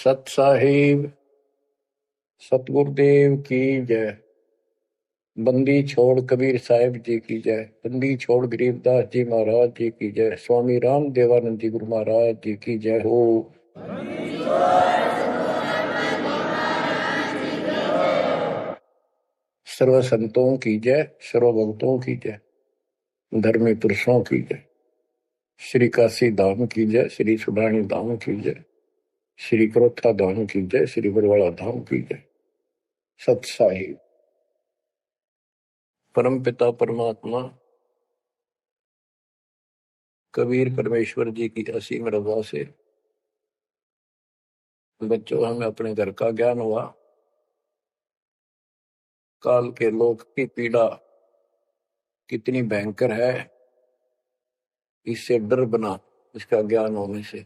सत साहिब सतगुरुदेव की जय। बंदी छोड़ कबीर साहिब जी की जय। बंदी छोड़ गरीबदास जी महाराज जी की जय। स्वामी राम देवानंद जी गुरु महाराज जी की जय हो। सर्व संतों की जय, सर्व भक्तों की जय, धर्मी पुरुषों की जय। श्री काशी धाम की जय, श्री सुडानी धाम की जय, श्री क्रोथा धाम की जय, श्री बरवाड़ा धाम की जय। सत साहिब परम पिता परमात्मा कबीर परमेश्वर जी की असीम रजा से बच्चों हमें अपने घर का ज्ञान हुआ। काल के लोक की पीड़ा कितनी भयंकर है, इससे डर बना इसका ज्ञान होने से।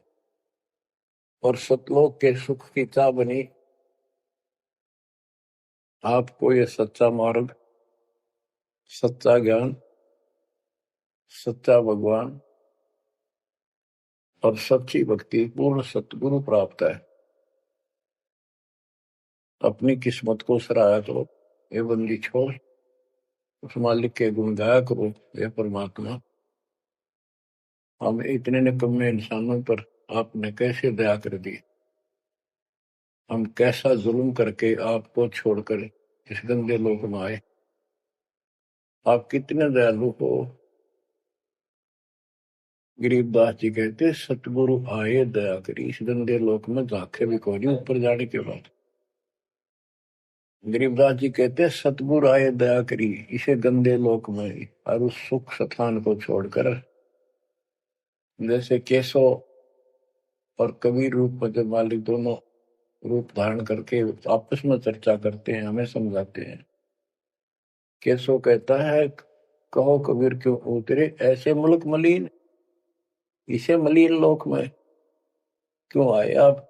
और सतलोक के सुख की चाह बनी आपको ये सच्चा मार्ग, सच्चा ज्ञान, सच्चा भगवान और सच्ची भक्ति पूर्ण सतगुरु प्राप्त है। अपनी किस्मत को सराहा करो, ये बंदी छोड़ उस मालिक के गुण गाया करो। ये परमात्मा, हम इतने निकम्मे इंसानों पर आपने कैसे दया कर दी। हम कैसा जुल्म करके आपको छोड़कर इस गंदे लोक में आए। आप कितने दयालु हो। गरीबदास जी कहते सतगुरु आए दया करी, इस गंदे लोक में झांके भी कोई नहीं ऊपर जाने के बाद। गरीबदास जी कहते सतगुरु आए दया करी इसे गंदे लोक में और उस सुख स्थान को छोड़कर। जैसे केशव और कबीर रूप में जब मालिक दोनों रूप धारण करके आपस में चर्चा करते हैं, हमें समझाते हैं। केशव कहता है कहो कबीर क्यों उतरे ऐसे मुल्क मलिन, इसे मलिन लोक में क्यों आए आप।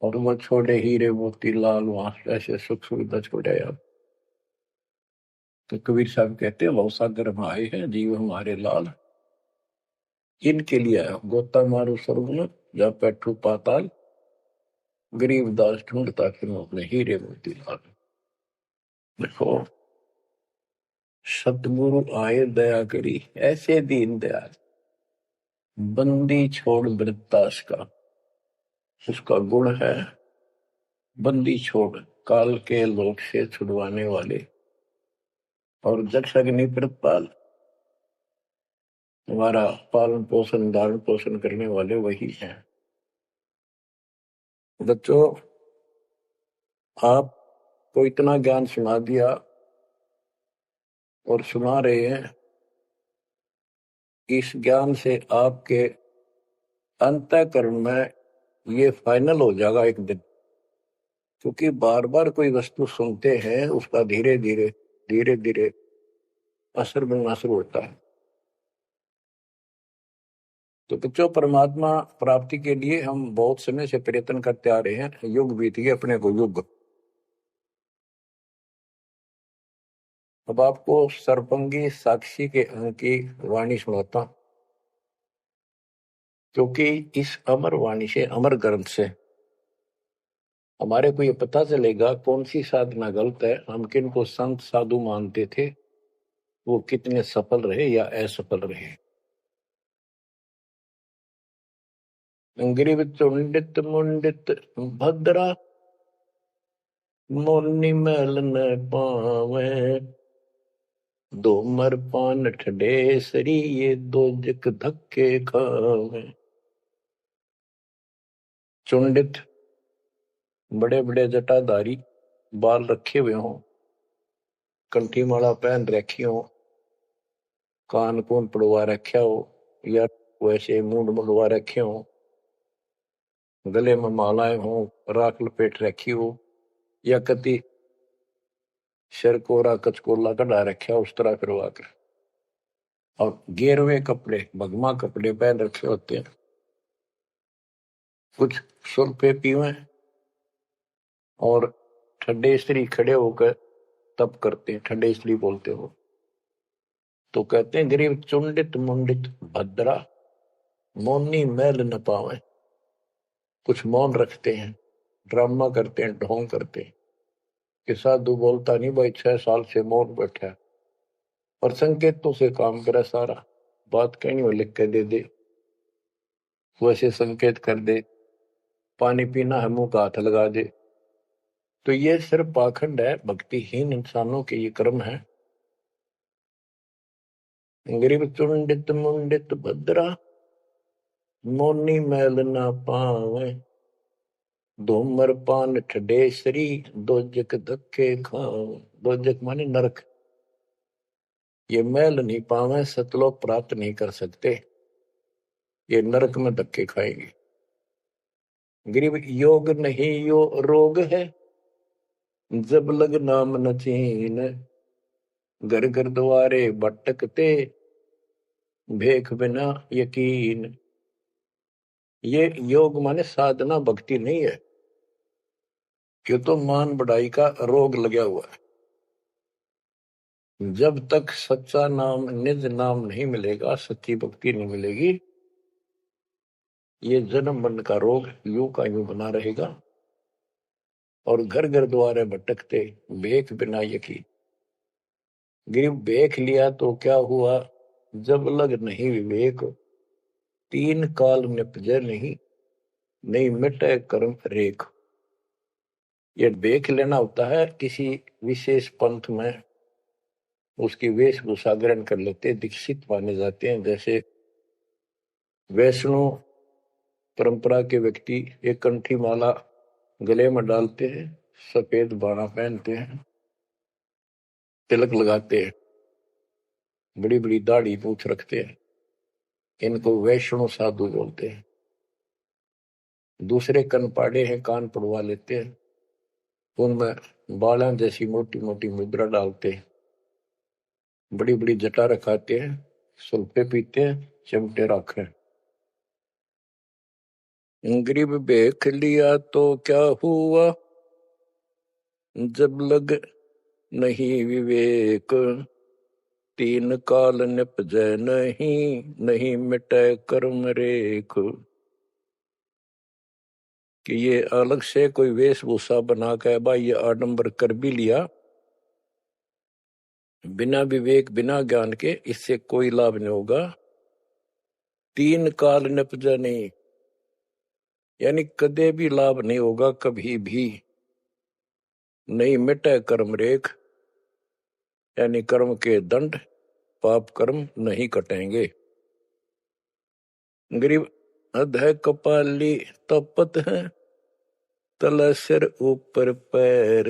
और वो छोड़े हीरे मोती लाल वहां ऐसे सुख सुविधा छोड़े आप। तो कबीर साहब कहते हैं भवसागर में आए हैं जीव हमारे लाल, इनके लिए आया गोता मारू स्वर्ग में जा बैठू पाताल, गरीबदास ढूंढता फिर अपने हीरे मोती लाल। देखो सतगुरु आए दया करी ऐसे दीन दयाल, बंदी छोड़ वृत्तास का उसका गुण है। बंदी छोड़ काल के लोक से छुड़वाने वाले और जक्ष अग्नि प्रतपाल, हमारा पालन पोषण धारण पोषण करने वाले वही हैं। बच्चों आपको इतना ज्ञान सुना दिया और सुना रहे हैं। इस ज्ञान से आपके अंतःकरण में ये फाइनल हो जाएगा एक दिन। क्योंकि बार बार कोई वस्तु सुनते हैं उसका धीरे धीरे असर बनना शुरू होता है। तो बच्चों परमात्मा प्राप्ति के लिए हम बहुत समय से प्रयत्न करते आ रहे हैं। युग बीत गए अपने को युग। अब आपको सरपंगी साक्षी के अंक की वाणी सुनाता, क्योंकि इस अमर वाणी से अमर ग्रंथ से हमारे को ये पता चलेगा कौन सी साधना गलत है। हम किन को संत साधु मानते थे, वो कितने सफल रहे या असफल रहे। ग्रीव चुंडित मुंडित भद्रा, मोनी मैल न पावे, दो मर पान ठडेसरी ये दो जक धक्के खावे। चुंडित बड़े बड़े जटाधारी, बाल रखे हुए हों, कंठी माला पहन रखी हो, कान कून पड़वा रखा हो या वैसे मुंड मुड़वा रखे हो, गले में मालाएं हो, राख लपेट रखी हो या कति सिर कोरा कचकोला कढ़ा रखा उस तरह करवा कर, और गेरवे कपड़े भगमा कपड़े पहन रखे होते हैं। कुछ सुल्फे पीवे और ठंडे स्त्री खड़े होकर तप करते हैं, ठंडे स्त्री बोलते हो। तो कहते हैं गरीब चुंडित मुंडित भद्रा, मोनी मैल न पावे। कुछ मौन रखते हैं, ड्रामा करते हैं, ढोंग करते हैं कि साधु बोलता नहीं भाई, 6 साल से मौन बैठा है, और संकेतों से काम करे सारा। बात कहीं वो लिख के दे दे, वैसे संकेत कर दे, पानी पीना है मुंह का हाथ लगा दे। तो ये सिर्फ पाखंड है, भक्तिहीन इंसानों के ये कर्म है। गरीब चुंडित मुंडित भद्रा, मोनी मैल ना पावे, धूमर पान ठडेसरी, दोजक धक्के खाओ। दोजक माने नरक। ये मैल नहीं पावे, सतलोक प्राप्त नहीं कर सकते, ये नरक में धक्के खाएंगे। गरीब योग नहीं यो रोग है, जब लग नाम न चीन, घर घर द्वारे भटकते, भेख बिना यकीन। ये योग माने साधना भक्ति नहीं है, ये तो मान बढ़ाई का रोग लगा हुआ है। जब तक सच्चा नाम, निज नाम नहीं मिलेगा, सच्ची भक्ति नहीं मिलेगी, ये जन्म मरण का रोग यूं का यूं बना रहेगा। और घर घर द्वारे भटकते, भेख बिना यकीन। गिर भेख लिया तो क्या हुआ, जब लग नहीं विवेक, 3 काल निपजे नहीं, नहीं मिटे कर्म रेख। ये भेख लेना होता है किसी विशेष पंथ में, उसकी वेशभूषा ग्रहण कर लेते, दीक्षित माने जाते हैं। जैसे वैष्णव परंपरा के व्यक्ति एक कंठी माला गले में डालते हैं, सफेद बाणा पहनते हैं, तिलक लगाते हैं, बड़ी बड़ी दाढ़ी पूछ रखते हैं, इनको वैष्णव साधु बोलते हैं। दूसरे कनपाड़े हैं, कान पड़वा लेते हैं, उनमें बाला जैसी मोटी मोटी मुद्रा डालते हैं, बड़ी बड़ी जटा रखाते हैं, सुल्फे पीते हैं, चिमटे रखे। गरीब भेख लिया तो क्या हुआ, जब लग नहीं विवेक, 3 काल निपजे नहीं, नहीं मिटे कर्म रेख। कि ये अलग से कोई वेशभूषा बना के भाई ये आडंबर कर भी लिया, बिना विवेक बिना ज्ञान के इससे कोई लाभ नहीं होगा। 3 काल निपजे नहीं, यानी कदे भी लाभ नहीं होगा, कभी भी नहीं मिटे कर्म रेख, यानी कर्म के दंड, पाप कर्म नहीं कटेंगे। गरीब अधः कपाली तपत है, तल सिर ऊपर पैर,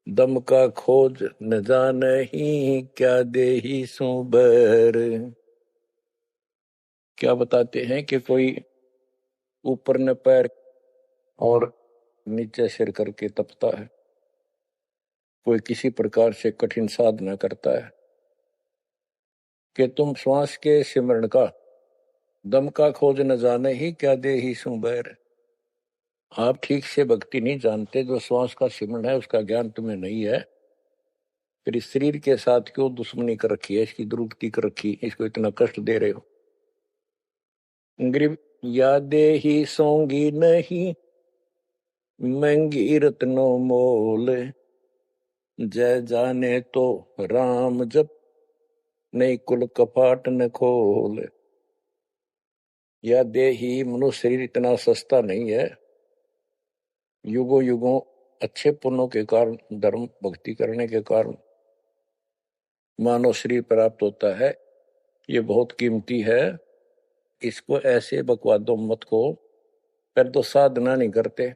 दम का खोज न जाने ही, क्या देही सो बैर। क्या बताते हैं कि कोई ऊपर न पैर और नीचे सिर करके तपता है, कोई किसी प्रकार से कठिन साधना करता है, कि तुम श्वास के सिमरण का, दम का खोज न जाने ही, क्या देही सो बैर। आप ठीक से भक्ति नहीं जानते, जो श्वास का सिमरण है उसका ज्ञान तुम्हें नहीं है, फिर इस शरीर के साथ क्यों दुश्मनी कर रखी है, इसकी दुरुक्ति कर रखी, इसको इतना कष्ट दे रहे हो। गरीब यादे ही सोंगी नहीं, महंगी रत्नो मोल, जय जाने तो राम जप, नहीं कुल कपाट न खोल। या देही, मनुष्य शरीर इतना सस्ता नहीं है, युगों युगों अच्छे पुण्यों के कारण, धर्म भक्ति करने के कारण मानव शरीर प्राप्त होता है, ये बहुत कीमती है। इसको ऐसे बकवादों मत को, पर तो साधना नहीं करते,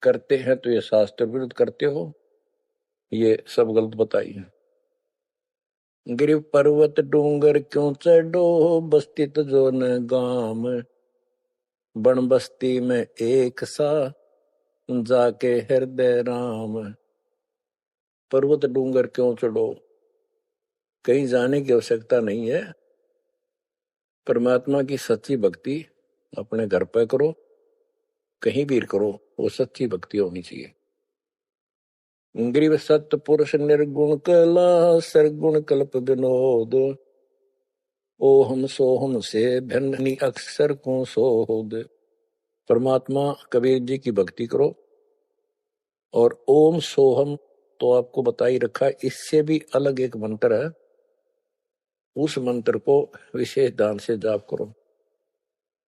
करते हैं तो ये शास्त्र विरुद्ध करते हो, ये सब गलत बताइए। गिर पर्वत डूंगर क्यों चढ़ो, बस्ती तो जो न गाम, बन बस्ती में एक सा, जाके हृदय राम। पर्वत डूंगर क्यों चढ़ो, कहीं जाने की आवश्यकता नहीं है। परमात्मा की सच्ची भक्ति अपने घर पे करो, कहीं भी करो, वो सच्ची भक्ति होनी चाहिए। ग्रीव सत्य पुरुष निर्गुण कला, सरगुण कल्प विनोद, ओहम सोहम से भिन्न अक्षर को सोद। परमात्मा कबीर जी की भक्ति करो। और ओम सोहम तो आपको बता ही रखा है, इससे भी अलग एक मंत्र है, उस मंत्र को विशेष ध्यान से जाप करो।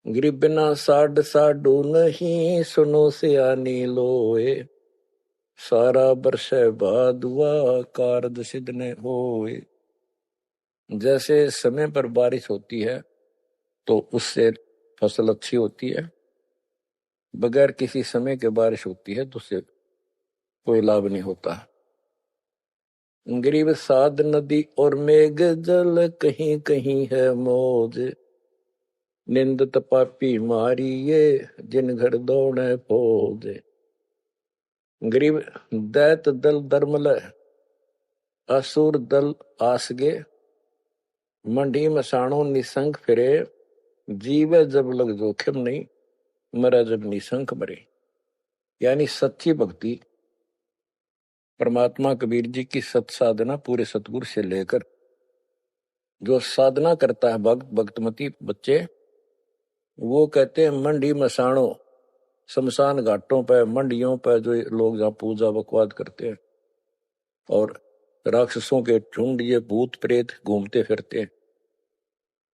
गिरि बिना साड साडू नहीं, सुनो से आनी लोए, सारा बरस भादुआ कारज सिद्ध ने होए। जैसे समय पर बारिश होती है तो उससे फसल अच्छी होती है, बगैर किसी समय के बारिश होती है तो उससे कोई लाभ नहीं होता। गरीब साध नदी और मेघ जल, कहीं कहीं है मौज, निंदत पापी मारिये, जिन घर दौड़े फौज। गरीब दैत दल दरमल, असुर दल आसगे, मंडी मसाणों निसंक फिरे, जीवे जब लग जोखिम नहीं, मरा जब निसंक मरे। यानी सच्ची भक्ति, परमात्मा कबीर जी की सत साधना पूरे सतगुरु से लेकर जो साधना करता है भक्त भक्तमती बच्चे, वो कहते हैं मंडी मसाणों, शमशान घाटों पर मंडियों पर जो लोग जहाँ पूजा बकवाद करते हैं और राक्षसों के झुंड ये भूत प्रेत घूमते फिरते हैं,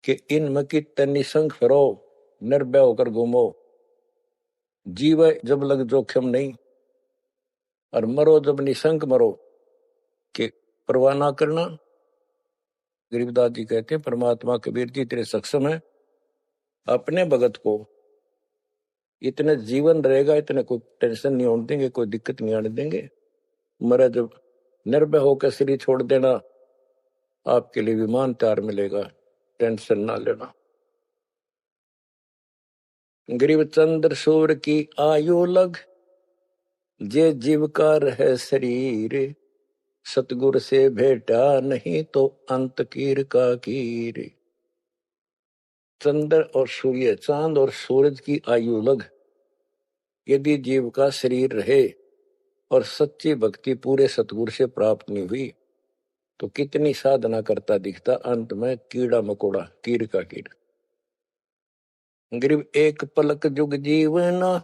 कि इन मकी निसंग फिरो, निर्भय होकर घूमो, जीव जब लग जोखिम नहीं, और मरो जब निसंक मरो, कि परवाह ना करना। गरीबदास जी कहते हैं परमात्मा कबीर जी तेरे सक्षम है, अपने भगत को इतने जीवन रहेगा, इतने कोई टेंशन नहीं होने देंगे, कोई दिक्कत नहीं आने देंगे। मरा जब निर्भय होकर शरीर छोड़ देना, आपके लिए विमान तैयार मिलेगा, टेंशन ना लेना। गरीब चंद्र सूर्य की आयु लग, जे जीवकार है शरीर, सतगुर से भेटा नहीं तो अंत कीर का कीर। चंद्र और सूर्य, चांद और सूरज की आयु लग, यदि जीव का शरीर रहे और सच्ची भक्ति पूरे सतगुरु से प्राप्त नहीं हुई तो कितनी साधना करता दिखता, अंत में कीड़ा मकोड़ा, कीर का कीड़। गरीब एक पलक जुग जीवना,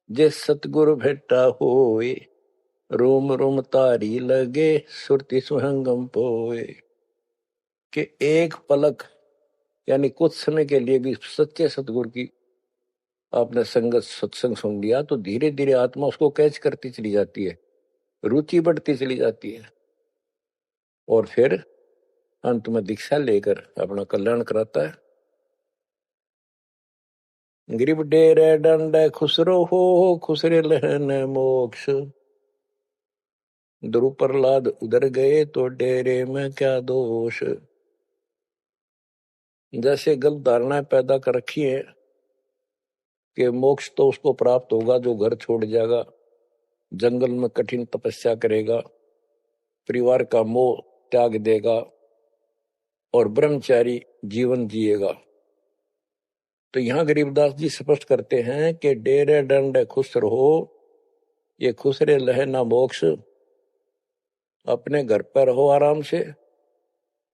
जे सतगुरु भेटा होए, रोम रोम तारी लगे, सुरति सुहंगम पोए। कि एक पलक यानी कुछ समय के लिए भी सच्चे सतगुरु की आपने संगत सत्संग सुन लिया तो धीरे धीरे आत्मा उसको कैच करती चली जाती है, रुचि बढ़ती चली जाती है, और फिर अंत में दीक्षा लेकर अपना कल्याण कराता है। गरीब डेरे डंड खुसरो हो, खुसरे लहन मोक्ष, ध्रुव प्रहलाद उधर गए तो डेरे में क्या दोष। जैसे गलत धारणाएं पैदा कर रखी है कि मोक्ष तो उसको प्राप्त होगा जो घर छोड़ जाएगा, जंगल में कठिन तपस्या करेगा, परिवार का मोह त्याग देगा और ब्रह्मचारी जीवन जिएगा। तो यहां गरीबदास जी स्पष्ट करते हैं कि डेरे डंड खुश रहो, ये खुसरे लहे ना मोक्ष, अपने घर पर रहो आराम से।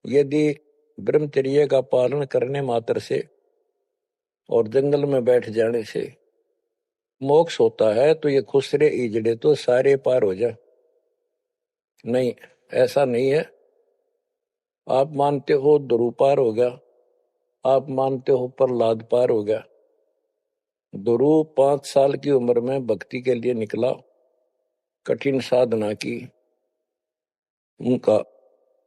यदि ब्रह्मचर्य का पालन करने मात्र से और जंगल में बैठ जाने से मोक्ष होता है तो ये खुसरे इजड़े तो सारे पार हो जाए, नहीं, ऐसा नहीं है। आप मानते हो ध्रुव पार हो गया, आप मानते हो प्रहलाद पार हो गया। ध्रुव 5 साल की उम्र में भक्ति के लिए निकला, कठिन साधना की, उनका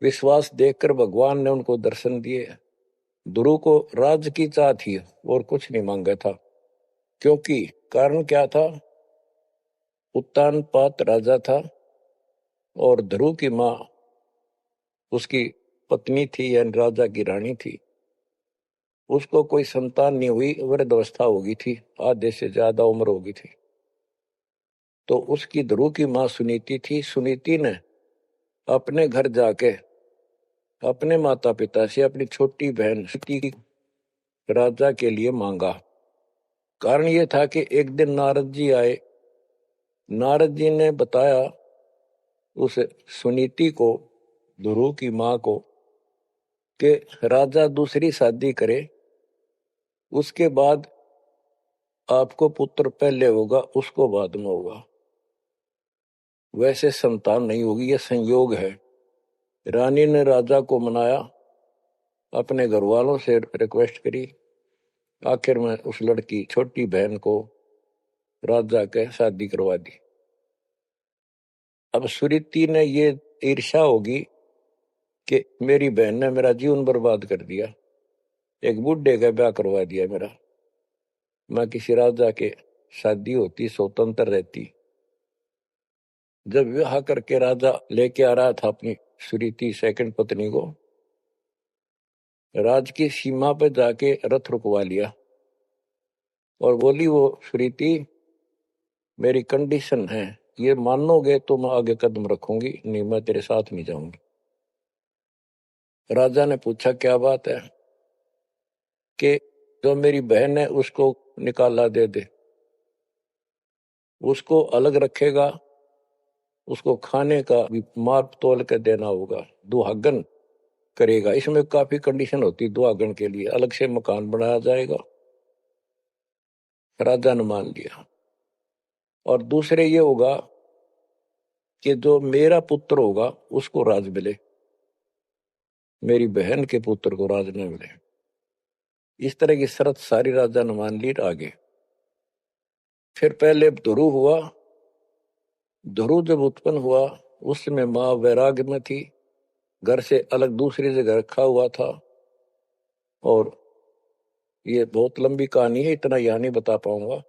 विश्वास देखकर भगवान ने उनको दर्शन दिए। ध्रुव को राज्य की चाह थी और कुछ नहीं मांगा था, क्योंकि कारण क्या था, उत्तानपाद राजा था और ध्रुव की माँ उसकी पत्नी थी यानी राजा की रानी थी। उसको कोई संतान नहीं हुई, वृद्ध अवस्था हो गई थी, आधे से ज्यादा उम्र हो गई थी। तो उसकी ध्रुव की माँ सुनीति थी। सुनीति ने अपने घर जाके अपने माता पिता से अपनी छोटी बहन सुनीति राजा के लिए मांगा। कारण ये था कि एक दिन नारद जी आए, नारद जी ने बताया उस सुनीति को, ध्रुव की माँ को, कि राजा दूसरी शादी करे, उसके बाद आपको पुत्र पहले होगा, उसको बाद में होगा। वैसे संतान नहीं होगी, यह संयोग है। रानी ने राजा को मनाया, अपने घर वालों से रिक्वेस्ट करी, आखिर में उस लड़की छोटी बहन को राजा के शादी करवा दी। अब सुरीति ने ये ईर्ष्या होगी कि मेरी बहन ने मेरा जीवन बर्बाद कर दिया, एक बूढ़े का ब्याह करवा दिया मेरा, मैं किसी राजा के शादी होती, स्वतंत्र रहती। जब विवाह करके राजा लेके आ रहा था अपनी सुरीति सेकंड पत्नी को, राज की सीमा पर जाके रथ रुकवा लिया और बोली वो सुरीति, मेरी कंडीशन है, ये मानोगे तो मैं आगे कदम रखूंगी, नहीं मैं तेरे साथ नहीं जाऊंगी। राजा ने पूछा क्या बात है? कि जो मेरी बहन है उसको निकाला दे दे, उसको अलग रखेगा, उसको खाने का भी माप तोल के देना होगा, दुहागन करेगा। इसमें काफी कंडीशन होती, दुहागन के लिए अलग से मकान बनाया जाएगा। राजा ने मान लिया। और दूसरे ये होगा कि जो मेरा पुत्र होगा उसको राज मिले, मेरी बहन के पुत्र को राज न मिले। इस तरह की शर्त सारी राजा ने मान ली। आगे फिर पहले ध्रुव हुआ। ध्रुव जब उत्पन्न हुआ उस समय माँ वैराग्य में थी, घर से अलग दूसरी जगह रखा हुआ था। और ये बहुत लंबी कहानी है, इतना यहां नहीं बता पाऊंगा।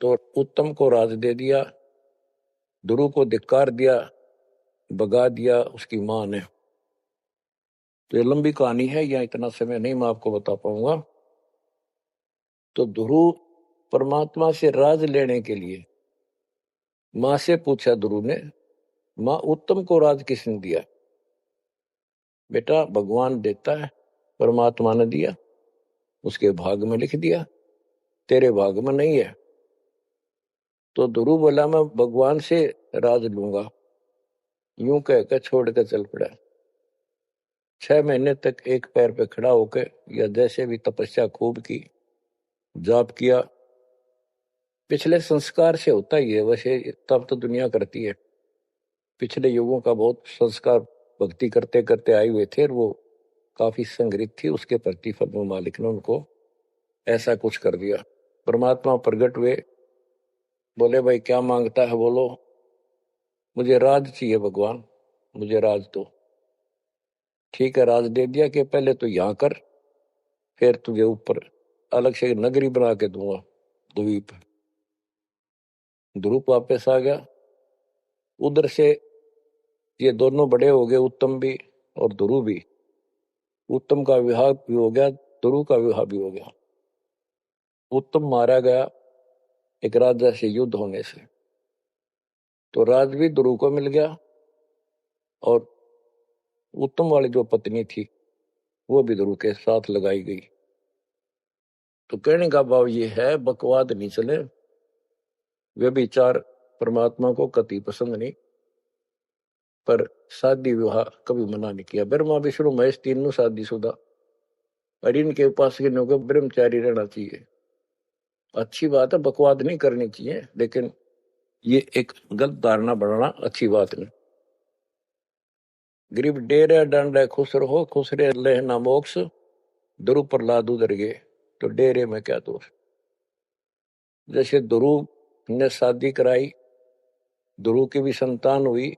तो उत्तम को राज दे दिया, ध्रुव को धिक्कार दिया, भगा दिया उसकी मां ने। तो ये लंबी कहानी है, या इतना समय नहीं मैं आपको बता पाऊंगा। तो ध्रुव परमात्मा से राज लेने के लिए मां से पूछा ध्रुव ने, मां उत्तम को राज किसने दिया? बेटा भगवान देता है, परमात्मा ने दिया, उसके भाग में लिख दिया, तेरे भाग में नहीं है। तो ध्रुव बोला मैं भगवान से राज लूंगा। यूं कहकर छोड़ कर चल पड़ा। 6 महीने तक एक पैर पे खड़ा होकर या जैसे भी तपस्या खूब की, जाप किया। पिछले संस्कार से होता ही है, वैसे तब तो दुनिया करती है। पिछले युगों का बहुत संस्कार भक्ति करते करते आए हुए थे, और वो काफी संग्रहित थी, उसके प्रति फल मालिक ने उनको ऐसा कुछ कर दिया। परमात्मा प्रगट हुए, बोले भाई क्या मांगता है बोलो। मुझे राज चाहिए भगवान, मुझे राज दो। ठीक है, राज दे दिया कि पहले तो यहां कर, फिर तुझे ऊपर अलग से नगरी बना के दूंगा द्वीप। ध्रुव वापस आ गया। उधर से ये दोनों बड़े हो गए, उत्तम भी और ध्रुव भी। उत्तम का विवाह भी हो गया, ध्रुव का विवाह भी हो गया। उत्तम मारा गया एक राजा से युद्ध होने से, तो राज भी ध्रुव को मिल गया, और उत्तम वाली जो पत्नी थी वो भी ध्रुव के साथ लगाई गई। तो कहने का भाव ये है, बकवाद नहीं चले। वे विचार परमात्मा को कति पसंद नहीं, पर शादी विवाह कभी मना नहीं किया। ब्रह्मा विष्णु महेश तीनों शादी शुदा, और इनके उपासकों को ब्रह्मचारी रहना चाहिए। अच्छी बात है, बकवाद नहीं करनी चाहिए, लेकिन ये एक गलत धारणा बनाना अच्छी बात नहीं। गरीब डेरे डंड है खुश रहो, खुश रहे लेना मोक्ष, ध्रुव प्रहलाद उधर गए, तो डेरे में क्या दोष। जैसे ध्रुव ने शादी कराई, ध्रुव की भी संतान हुई,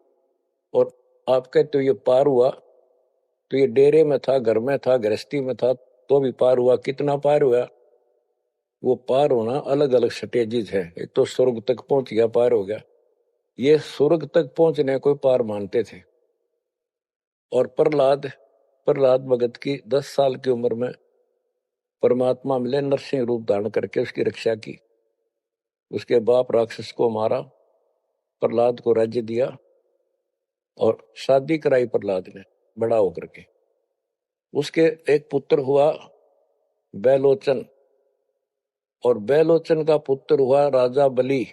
और आप कहते हो ये पार हुआ, तो ये डेरे में था, घर में था, गृहस्थी में था, तो भी पार हुआ। कितना पार हुआ? वो पार होना अलग अलग स्टेजेस है। एक तो स्वर्ग तक पहुंच गया, पार हो गया। ये स्वर्ग तक पहुंचने को पार मानते थे। और प्रहलाद प्रहलाद भगत की 10 साल की उम्र में परमात्मा मिले, नरसिंह रूप धारण करके उसकी रक्षा की। उसके बाप राक्षस को मारा, प्रहलाद को राज्य दिया, और शादी कराई प्रहलाद ने बड़ा होकर के। उसके एक पुत्र हुआ बैलोचन, और बैलोचन का पुत्र हुआ राजा बलि।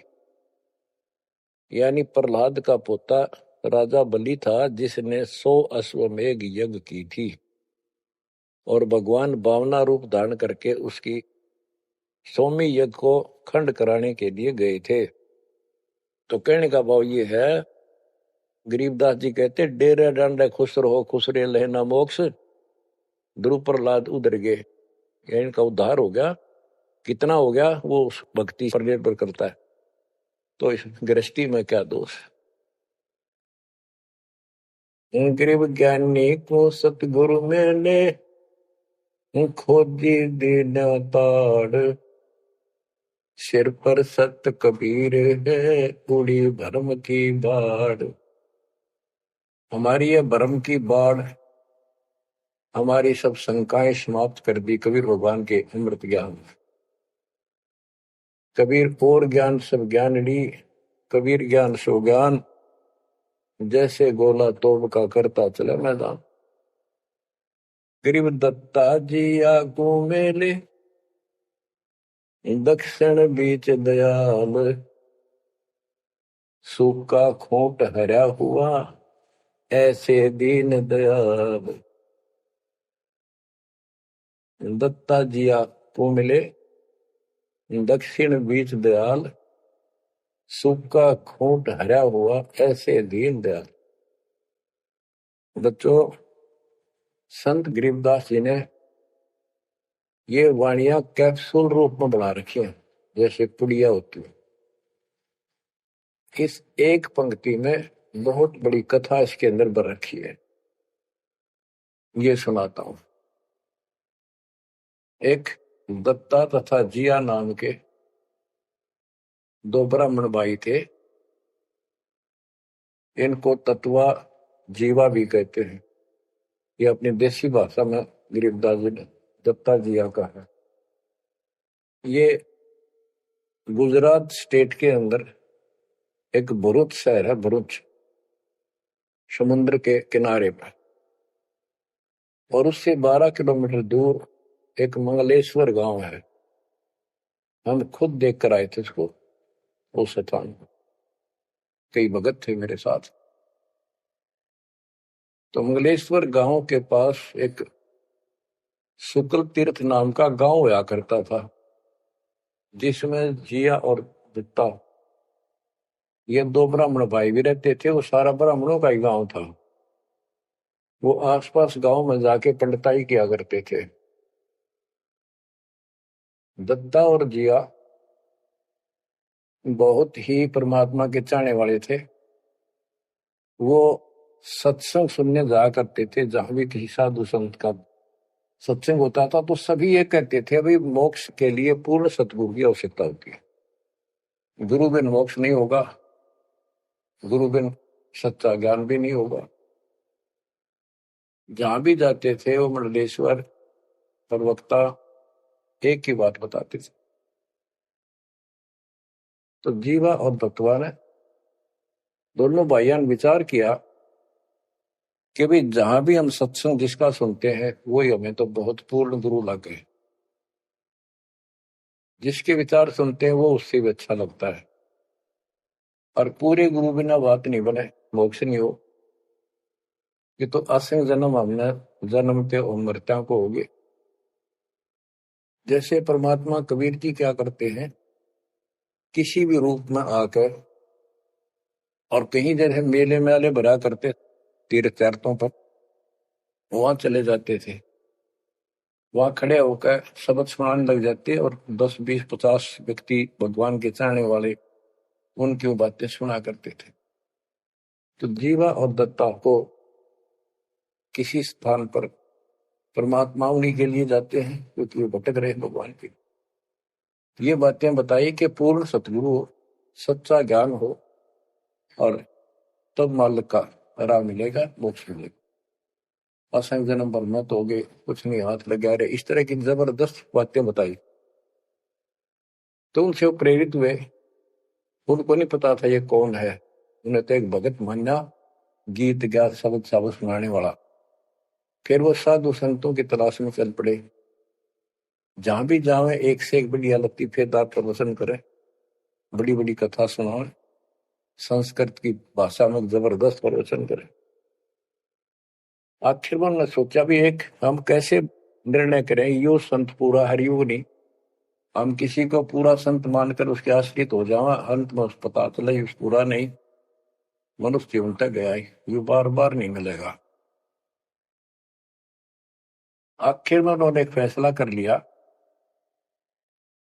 यानी प्रहलाद का पोता राजा बलि था, जिसने 100 अश्वमेघ यज्ञ की थी, और भगवान बावना रूप धारण करके उसकी सोमी यज्ञ को खंड कराने के लिए गए थे। तो कहने का भाव ये है, गरीबदास जी कहते डेरे डांडे खुश रहो खुश रे लहना मोक्ष, ध्रुव प्रहलाद उधर गए। इनका उद्धार हो गया। कितना हो गया वो उस भक्ति पर निर्भर करता है। तो इस गृहस्थी में क्या दोष है। गरीब ज्ञानी को सतगुरु मैंने खोजी दीन ताड़, सिर पर सत कबीर है उड़ी भरम की बाढ़। हमारी ये भरम की बाढ़ हमारी सब शंकाएं समाप्त कर दी कबीर भगवान के अमृत ज्ञान। कबीर और ज्ञान सब ज्ञानड़ी, कबीर ज्ञान सो ज्ञान, जैसे गोला तोब का करता चले मैदान। गरीब दत्ता जी आगू मेले, दक्षिण बीच दयाल, सूखा खोट हरा हुआ ऐसे दीन दयाल। दत्ता जी आगू मिले, दक्षिण बीच दयाल, सूखा खोट हरा हुआ ऐसे दीन दयाल। बच्चों, संत गरीबदास जी ने ये वाणियां कैप्सूल रूप में बना रखी हैं, जैसे पुड़िया होती है। इस एक पंक्ति में बहुत बड़ी कथा इसके अंदर भर रखी है। ये सुनाता हूं। एक दत्ता तथा जिया नाम के दो ब्राह्मण भाई थे। इनको तत्वा जीवा भी कहते हैं। ये अपनी देसी भाषा में गरीबदास जी ने दत्ता जिया का है। ये गुजरात स्टेट के अंदर एक भरूच शहर है, भरूच, समुद्र के किनारे पर। और उससे 12 किलोमीटर दूर एक मंगलेश्वर गांव है। हम खुद देख कर आए थे उसको, उस स्थान को। कई भगत थे मेरे साथ। तो मंगलेश्वर गांव के पास एक शुक्ल तीर्थ नाम का गांव हुआ करता था, जिसमें जिया और दत्ता ये दो ब्राह्मण भाई भी रहते थे। वो सारा ब्राह्मणों का ही गांव था। वो आसपास गांव में जाके पंडिताई किया करते थे। दत्ता और जिया बहुत ही परमात्मा के चाहने वाले थे। वो सत्संग सुनने जाया करते थे। जहां भी किसी साधु संत का सत्संग होता था तो सभी ये कहते थे भाई मोक्ष के लिए पूर्ण सतगुरु की आवश्यकता होती है। गुरु बिन मोक्ष नहीं होगा, गुरु बिन सच्चा ज्ञान भी नहीं होगा। जहां भी जाते थे वो मंडलेश्वर प्रवक्ता एक ही बात बताते थे। तो जीवा और दत्तवा ने दोनों भाइयों ने विचार किया कि भाई जहां भी हम सत्संग जिसका सुनते हैं वही हमें तो बहुत पूर्ण गुरु लगे। जिसके विचार सुनते हैं वो उससे भी अच्छा लगता है। और पूरे गुरु बिना बात नहीं बने, मोक्ष नहीं हो। ये तो असंग जन्म हमने जन्मते और मरत्या को होगे। जैसे परमात्मा कबीर जी क्या करते हैं, किसी भी रूप में आकर, और कहीं जैसे मेले मेले भरा करते तीर्थ तीर्थों पर, वहां चले जाते थे। वहां खड़े होकर शब्द सुनाने लग जाते और 10, 20, 50 व्यक्ति भगवान के चाहने वाले उनकी बातें सुना करते थे। तो जीवा और दत्ता को किसी स्थान पर परमात्मा उन्हीं के लिए जाते हैं क्योंकि वो भटक रहे भगवान की। ये बातें बताई कि पूर्ण सतगुरु हो, सच्चा ज्ञान हो, और तब मालिक का राह मिलेगा, मोक्ष मिलेगा। असंग जन्म पर मत होगे, कुछ नहीं हाथ लगा रहे, इस तरह की जबरदस्त बातें बताई। तो उनसे वो प्रेरित हुए। उनको नहीं पता था ये कौन है। उन्हें तो एक भगत माना, गीत गा शब्द शब्द सुनाने वाला। फिर वो साधु संतों की तलाश में चल पड़े। जहां भी जावे एक से एक बढ़िया लतीफेदार प्रवचन करे, बड़ी बड़ी कथा सुनाए, संस्कृत की भाषा में जबरदस्त प्रवचन करे। आखिर उन्होंने सोचा भी एक हम कैसे निर्णय करें, यो संत पूरा हरियो नहीं, हम किसी को पूरा संत मानकर उसके आश्रित हो जावा, अंत में उस पता चले उस पूरा नहीं, मनुष्य जीवन तक गया ही, ये बार बार नहीं मिलेगा। आखिर में उन्होंने एक फैसला कर लिया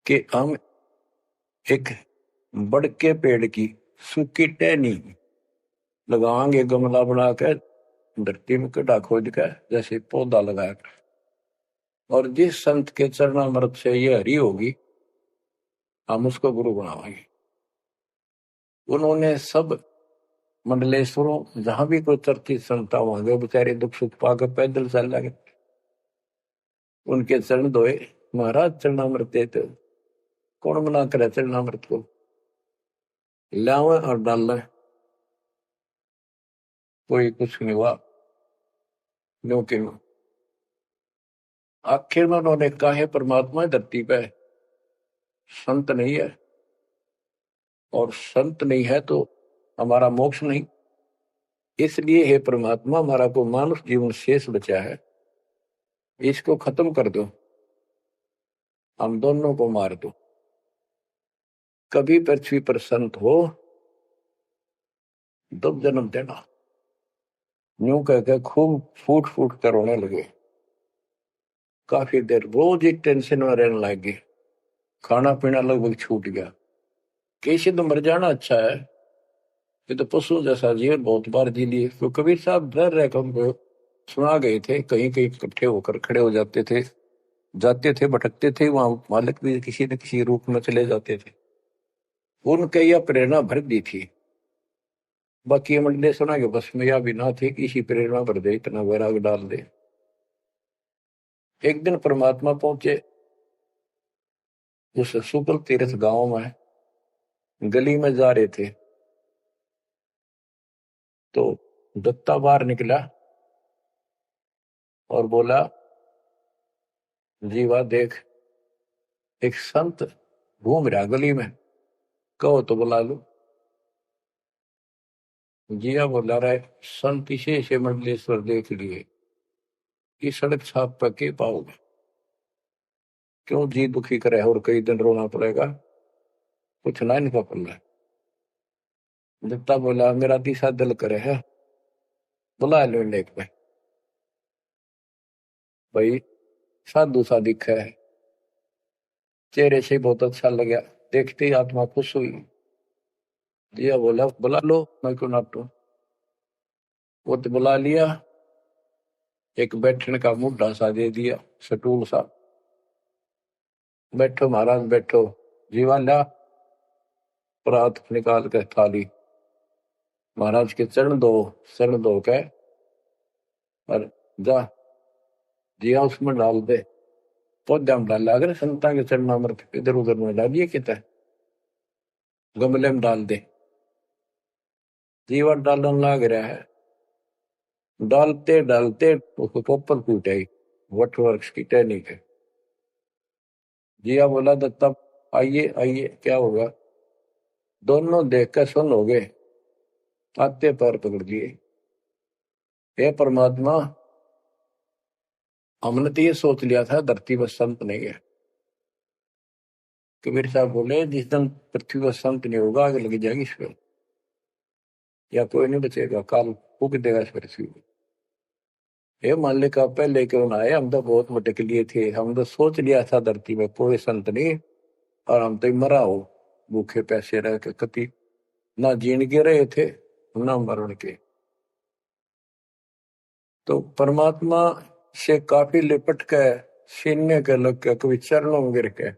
कि हम एक बड़ के पेड़ की सूखी टहनी लगाएंगे, गमला बना कर धरती में गड्ढा खोद कर जैसे पौधा लगाया, और जिस संत के चरणामृत से ये हरी होगी हम उसको गुरु बनाएंगे। उन्होंने सब मंडलेश्वरों जहां भी कोई चर्चित संता होंगे बेचारे दुख सुख पाकर पैदल चल लगे, उनके चरण धोए, महाराज चरणामृत देते, कौन मना करे चरणामृत को, लावे और डालना, कोई कुछ नहीं हुआ। क्योंकि आखिर में उन्होंने कहा है परमात्मा धरती पे संत नहीं है, और संत नहीं है तो हमारा मोक्ष नहीं, इसलिए हे परमात्मा हमारा को मानुष जीवन शेष बचा है, इसको खत्म कर दो, हम दोनों को मार दो, कभी पृथ्वी पर संत हो तब जन्म देना। यूं कहकर खूब फूट फूट कर रोने लगे। काफी देर रोज ही टेंशन में रहने लगे, खाना पीना लगभग छूट गया। कैसे तो मर जाना अच्छा है, ये तो पशु जैसा जीवन बहुत बार जी लिए। तो कबीर साहब डर रहे कम सुना गए थे, कहीं कहीं इकट्ठे होकर खड़े हो जाते थे, जाते थे, भटकते थे, वहां मालिक भी किसी न किसी रूप में चले जाते थे। उनके यह प्रेरणा भर दी थी, बाकी मंडले सुना के बस में यह भी ना थे कि इसी प्रेरणा भर दे, इतना वैराग डाल दे। एक दिन परमात्मा पहुंचे उस सुकल तीर्थ गांव में, गली में जा रहे थे तो दत्ता बाहर निकला और बोला, जीवा देख एक संत घूम रहा गली में, कहो तो बुला लो। जिया बोला रहे, संत इसे से मंडलेश्वर देख लिए, कि सड़क छाप पर के पाओगे, क्यों जी दुखी करे और कई दिन रोना पड़ेगा, कुछ ना इनका पल्ला। दत्ता बोला, मेरा तीसरा दिल करे है, बुला लो लेक में। भाई साधु सा दिखा है, चेहरे से बहुत अच्छा लगा, देखते ही आत्मा खुश हुई। जिया बोला, बुला लो, मैं क्यों नाटू। वो तो बुला लिया, एक बैठने का मुद्दा सा दे दिया, सटूल सा, बैठो महाराज बैठो। जीवा ला परात निकाल कर थाली, महाराज के चरण दो के और जा जिया उसमें डाल दे, पौधा में डाल, अगर संता के चरणामृत इधर उधर में डालिए, कितना गमले में डाल दे। जीवा डालने लग रहा है, डालते डालते उसको पोपल फूट आई, वट वृक्ष की टहनी के। जिया बोला, दत्ता आइए आइए, क्या होगा। दोनों देखकर सुन हो गए, आते पैर पकड़ लिए। हे परमात्मा, हमने तो ये सोच लिया था धरती पर संत नहीं है। कबीर साहब बोले, जिस दिन पृथ्वी पर संत नहीं होगा आग लग जाएगी इस पर, या कोई नहीं बचेगा, काल फूक देगा इस पृथ्वी को। हे मालिक आप पहले क्यों ना आए, हम तो बहुत भटक लिए थे, हम तो सोच लिया था धरती में कोई संत नहीं, और हम तो मरा हो भूखे पैसे रह के, कति ना जीण के रहे थे ना मरण के। तो परमात्मा से काफी लिपट के सीने के लग के कभी चरणों में गिर के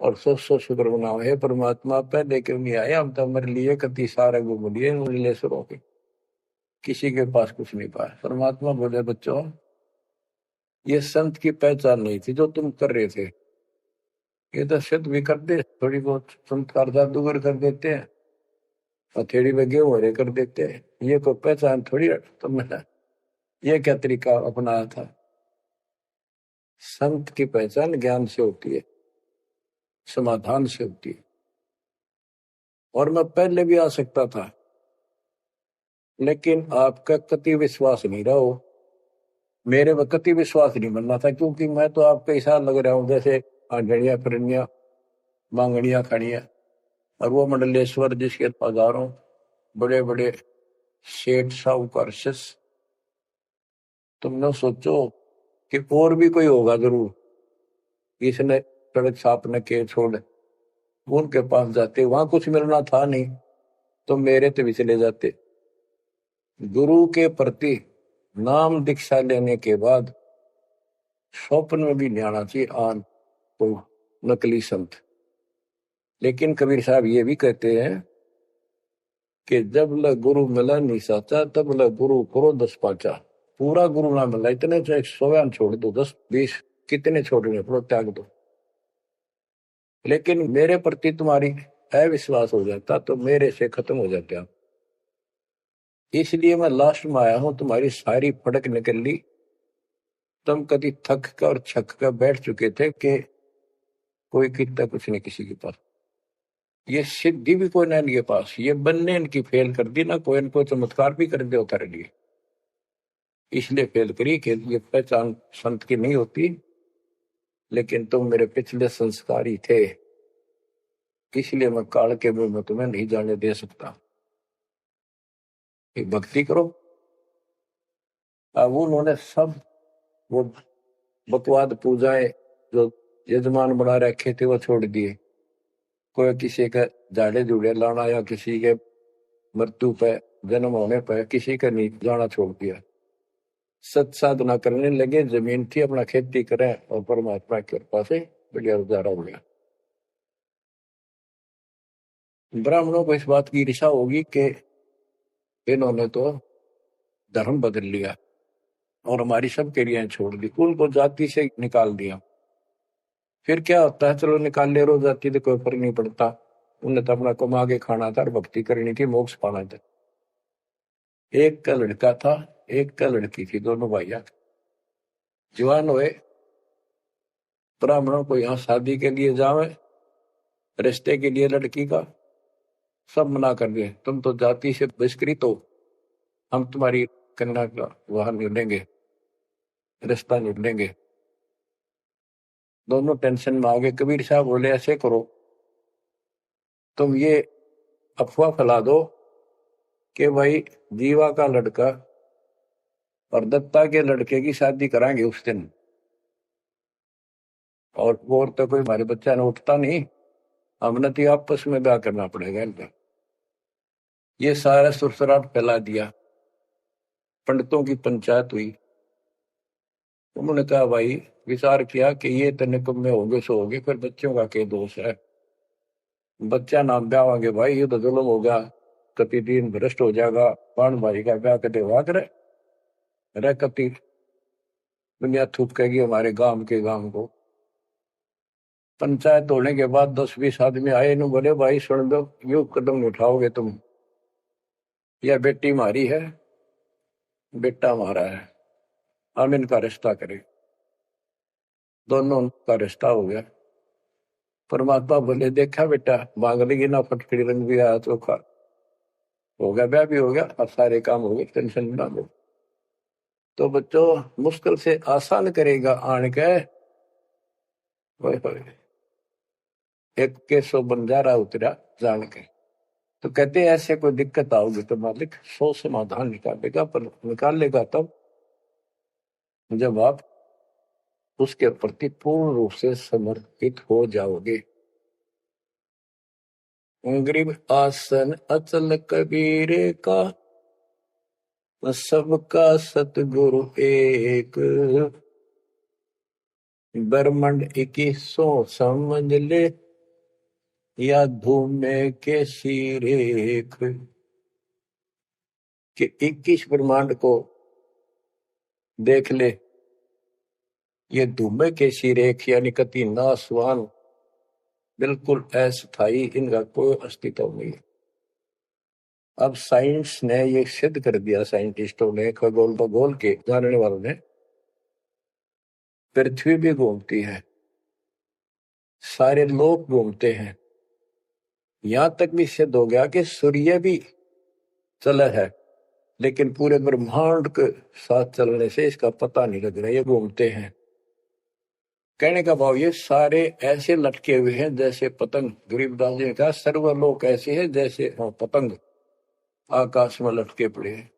और सो शुक्र बनाओ, हे परमात्मा पहले क्यों नहीं आए, हम तो हमारे लिए कति सारे घूम लिए मंडलेश्वरों के, किसी के पास कुछ नहीं पाया। परमात्मा बोले, बच्चों ये संत की पहचान नहीं थी जो तुम कर रहे थे, ये तो सिद्ध भी कर दे, थोड़ी बहुत चमत्कार जादूगर कर देते हैं, हथेड़ी में गेहूं हरे कर देते हैं, ये कोई पहचान थोड़ी तुमने ये क्या तरीका अपनाया था। संत की पहचान ज्ञान से होती है, समाधान से होती है। और मैं पहले भी आ सकता था, लेकिन आपका कति विश्वास नहीं रहा हो, मेरे में कति विश्वास नहीं बनना था, क्योंकि मैं तो आपके हिसाब लग रहा हूं जैसे आंधड़िया फिरनिया मांगड़िया खड़िया, और वो मंडलेश्वर जिसके हजारों बड़े बड़े सेठ साहूकार शिष्य, तुमने सोचो कि और भी कोई होगा जरूर, इसने सड़क छाप न के छोड़, उनके पास जाते, वहां कुछ मिलना था नहीं तो मेरे तो भी चले जाते। गुरु के प्रति नाम दीक्षा लेने के बाद स्वप्न में भी नहीं आना चाहिए आन कोई नकली संत। लेकिन कबीर साहब ये भी कहते हैं कि जब ल गुरु मिला नहीं साचा, तब ल गुरु करो 10 पाचा। पूरा गुरु ना मिला, इतने चाहे 100 छोड़ दो, 10-20 कितने छोड़ने पड़ो, त्याग दो, लेकिन मेरे प्रति तुम्हारी अविश्वास हो जाता तो मेरे से खत्म हो जाते आप। इसलिए मैं लास्ट में आया हूं, तुम्हारी सारी फड़क निकल ली, तुम कभी थक कर और छक कर बैठ चुके थे कि कोई कितना कुछ नहीं किसी के पास, ये सिद्धि भी कोई ना इनके पास, ये बनने इनकी फेल कर दी ना, कोई इनको चमत्कार भी कर दे उतारे लिए, इसलिए फेल करी कि ये पहचान संत की नहीं होती। लेकिन तुम मेरे पिछले संस्कारी थे, इसलिए मैं काल के मुंह में तुम्हें नहीं जाने दे सकता। एक भक्ति करो। अब उन्होंने सब वो बकवाद पूजाएं जो यजमान बना रखे थे वो छोड़ दिए। कोई किसी के झाड़े जुड़े लाना या किसी के मृत्यु पे जन्म होने पर किसी का नहीं जाना छोड़ दिया, सत साधना करने लगे, जमीन थी अपना खेती करें और परमात्मा की कृपा से बढ़िया गुजारा हो गया। ब्राह्मणों को इस बात की ईर्षा होगी कि इन्होंने तो धर्म बदल लिया और हमारी सब क्रियाएं छोड़ दी, उनको जाति से निकाल दिया। फिर क्या होता है, चलो निकाल ले रो जाति तो कोई फर्क नहीं पड़ता, उन्हें तो अपना कमा के खाना था और भक्ति करनी थी, मोक्ष पाना था। एक का लड़का था, एक का लड़की थी, दोनों भैया जवान हुए। ब्राह्मणों को यहाँ शादी के लिए जावे, रिश्ते के लिए लड़की का सब मना कर दिए, तुम तो जाति से बहिष्कृत हो, हम तुम्हारी कन्या का वहां नहीं लेंगे, रिश्ता नहीं लेंगे। दोनों टेंशन में आ गए। कबीर साहब बोले ऐसे करो, तुम ये अफवाह फैला दो कि भाई जीवा का लड़का और दत्ता के लड़के की शादी कराएंगे उस दिन, और वो तो कोई हमारे बच्चा ने उठता नहीं, हमने तो आपस में ब्याह करना पड़ेगा इनका। ये सारा सुरसराट फैला दिया, पंडितों की पंचायत हुई। उन्होंने कहा भाई विचार किया कि ये तो निकम्मे होंगे सो होंगे, फिर बच्चों का क्या दोष है, बच्चा नाम ब्याह भाई ये तो जुल्म होगा, कति दिन भ्रष्ट हो जाएगा, पान भाई का ब्याह कदे हुआ करे रह, कति दुनिया थूकेगी हमारे गांव के गांव को। पंचायत होने के बाद 10-20 आदमी आए, इन्हों बोले भाई सुन दो, यू कदम उठाओगे तुम, यह बेटी मारी है, बेटा मारा है, हम इनका रिश्ता करें। दोनों का रिश्ता हो गया। परमात्मा बोले देखा बेटा, मांग लेगी ना, फटकड़ी रंग भी आया चोखा, हो गया ब्याह भी हो गया और सारे काम हो गए, टेंशन ना लो। तो बच्चों मुश्किल से आसान करेगा आन के, एक के 100 बंजारा उतरा जान के। तो कहते हैं ऐसे कोई दिक्कत आओगी तो मालिक 100 समाधान निकालेगा, पर निकालेगा तब जब आप उसके प्रति पूर्ण रूप से समर्पित हो जाओगे। गरीब आसन अचल कबीरे का, सबका सतगुरु एक, ब्रह्मंड 21 समझ ले, या धूमे के सिरेख, कि 21 ब्रह्मांड को देख ले, ये धूमे के सिरेख यानी कति नासवान, बिल्कुल अस्थायी, इनका कोई अस्तित्व नहीं। अब साइंस ने ये सिद्ध कर दिया, साइंटिस्टों ने, खगोल भगोल के जानने वालों ने, पृथ्वी भी घूमती है, सारे लोग घूमते हैं, यहां तक भी सिद्ध हो गया कि सूर्य भी चला है, लेकिन पूरे ब्रह्मांड के साथ चलने से इसका पता नहीं लग रहा, ये घूमते हैं। कहने का भाव ये सारे ऐसे लटके हुए हैं जैसे पतंग। गरीबदास जी ने कहा सर्वलोक ऐसे है जैसे पतंग आकाश में लटके पड़े हैं।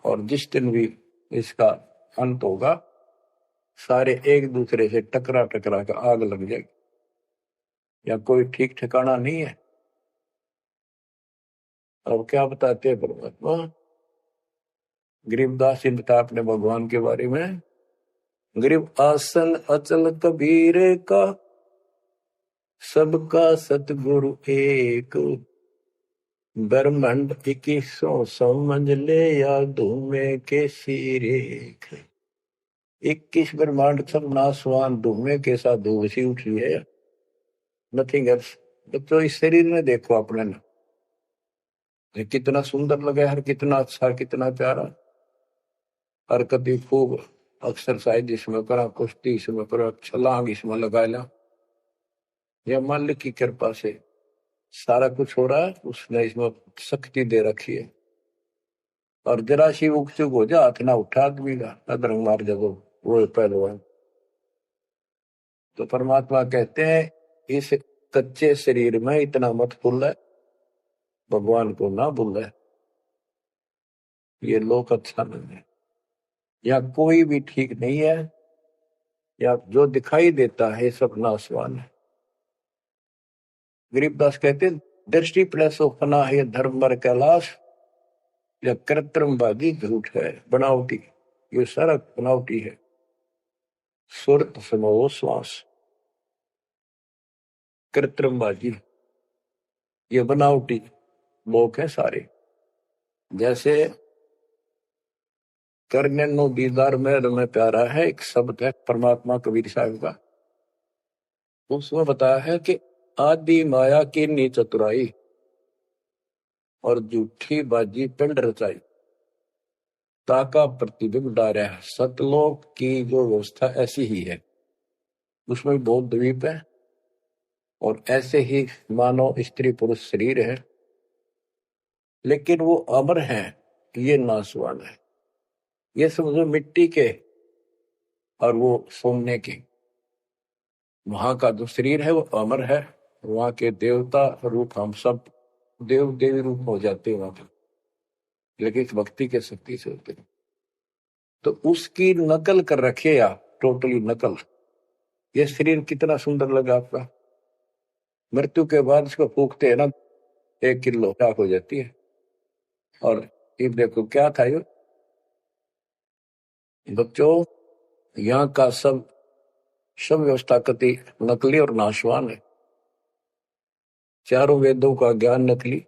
और जिस दिन भी इसका अंत होगा सारे एक दूसरे से टकरा टकरा कर आग लग जाएगी, या कोई ठीक ठिकाना नहीं है। और क्या बताते हैं परमात्मा? गरीबदास जी बता अपने भगवान के बारे में, गरीब आसन अचल कबीर का, सबका सतगुरु एक, ब्रह्मांड 2100 समझ ले या धूमे के सिरेख। 21 ब्रह्मांड सब नासवान, धूमे के साथ धूसी उठ रही है, नथिंग एल्स। तो इस शरीर में देखो अपने ना, ये कितना सुंदर लगा है, कितना अच्छा, कितना प्यारा। हरकत खूब, एक्सरसाइज इसमें करा, कुश्ती इसमें करा, छलांग इसमें लगा ला। यह मालिक की कृपा से सारा कुछ हो रहा है, उसने इसमें शक्ति दे रखी है। और जरा सी उग चुक हो जा, हाथ ना उठा आदमी का, अदरंग मार जगो वो पहलवान। तो परमात्मा कहते हैं इस कच्चे शरीर में इतना मत भूल है, भगवान को ना भूल है। ये लोक अच्छा नहीं है, या कोई भी ठीक नहीं है, या जो दिखाई देता है सब नासवान है। गरीबदास कहते हैं दृष्टि प्लस फना है धर्म पर कैलाश, या कृत्रिमवादी झूठ है बनावटी, ये सारा बनावटी है। सुरत समो श्वास, कृत्रिमवादी, ये बनावटी लोग हैं सारे। जैसे करने नो दीदार में प्यारा है एक शब्द है परमात्मा कबीर साहब का, उसमें बताया है कि आदि माया की नी चतुराई और झूठी बाजी पिंड रचाई, ताका प्रतिबिंब डारा है। सतलोक की जो व्यवस्था ऐसी ही है, उसमें भी बहुत द्वीप है, और ऐसे ही मानव स्त्री पुरुष शरीर है, लेकिन वो अमर है, ये नासवान है। ये समझो मिट्टी के और वो सोने के। वहां का जो शरीर है वो अमर है, वहां के देवता रूप हम सब देव देवी रूप हो जाते हैं वहां पर, लेकिन इस भक्ति के शक्ति से होते हैं। तो उसकी नकल कर रखे या टोटली नकल। ये शरीर कितना सुंदर लगा आपका, मृत्यु के बाद इसको फूकते हैं ना, 1 किलो राख हो जाती है। और ये देखो क्या था ये बच्चों, यहाँ का सब सब व्यवस्था कति नकली और नाशवान है। चारों वेदों का ज्ञान नकली,